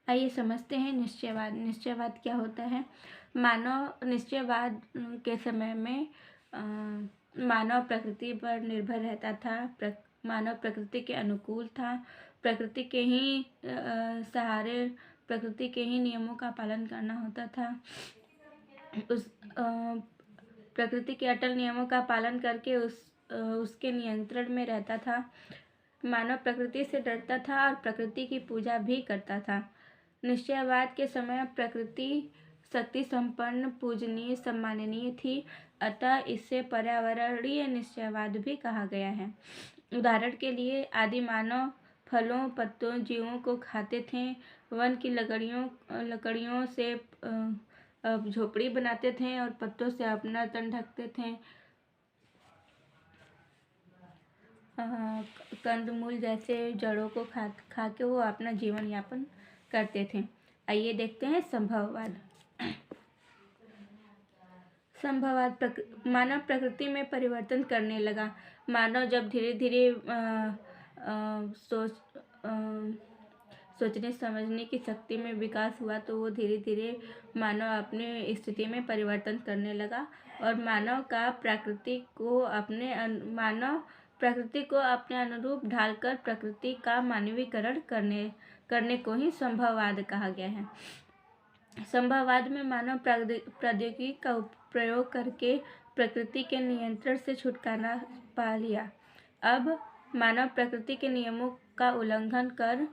आइए समझते हैं निश्चयवाद। निश्चयवाद क्या होता है? मानव निश्चयवाद के समय में मानव प्रकृति पर निर्भर रहता था। मानव प्रकृति के अनुकूल था। प्रकृति के ही सहारे, प्रकृति के ही नियमों का पालन करना होता था। उस प्रकृति के अटल नियमों का पालन करके उसके नियंत्रण में रहता था। मानव प्रकृति से डरता था और प्रकृति की पूजा भी करता था। निश्चयवाद के समय प्रकृति शक्ति संपन्न, पूजनीय, सम्माननीय थी, अतः इसे पर्यावरणीय निश्चयवाद भी कहा गया है। उदाहरण के लिए आदि मानव फलों, पत्तों, जीवों को खाते थे। वन की लकड़ियों से झोपड़ी बनाते थे और पत्तों से अपना तन ढकते थे। कंदमूल जैसे जड़ों को खा के वो अपना जीवन यापन करते थे। आइए देखते हैं संभववाद। संभववाद मानव प्रकृति में परिवर्तन करने लगा। मानव जब धीरे धीरे सोचने समझने की शक्ति में विकास हुआ तो वो धीरे धीरे मानव अपनी स्थिति में परिवर्तन करने लगा और मानव प्रकृति को अपने अनुरूप ढालकर प्रकृति का मानवीकरण करने को ही संभववाद कहा गया है। संभववाद में मानव प्रौद्योगिकी का प्रयोग करके प्रकृति के नियंत्रण से छुटकारा पा लिया। अब मानव प्रकृति के नियमों का उल्लंघन कर,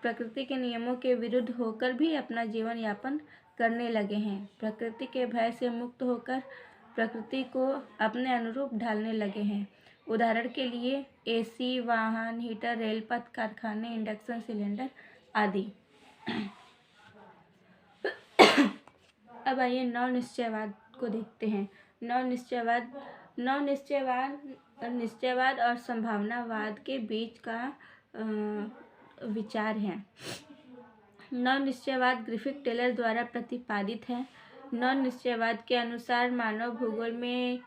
प्रकृति के नियमों के विरुद्ध होकर भी अपना जीवन यापन करने लगे हैं। प्रकृति के भय से मुक्त होकर प्रकृति को अपने अनुरूप ढालने लगे हैं। उदाहरण के लिए एसी, वाहन, हीटर, रेलपथ, कारखाने, इंडक्शन सिलेंडर आदि। अब आइए नव निश्चयवाद को देखते हैं। निश्चयवाद और संभावनावाद के बीच का विचार है। नव निश्चयवाद ग्रिफिथ टेलर द्वारा प्रतिपादित है। नव निश्चयवाद के अनुसार मानव भूगोल में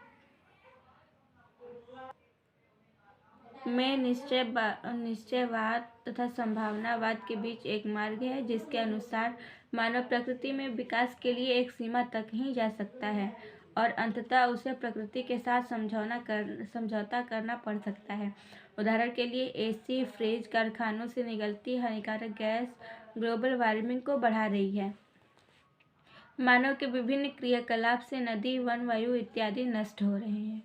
निश्चयवाद तथा संभावनावाद के बीच एक मार्ग है, जिसके अनुसार मानव प्रकृति में विकास के लिए एक सीमा तक ही जा सकता है और अंततः उसे प्रकृति के साथ समझौता करना पड़ सकता है। उदाहरण के लिए एसी, फ्रिज, कारखानों से निकलती हानिकारक गैस ग्लोबल वार्मिंग को बढ़ा रही है। मानव के विभिन्न क्रियाकलाप से नदी, वन, वायु इत्यादि नष्ट हो रहे हैं।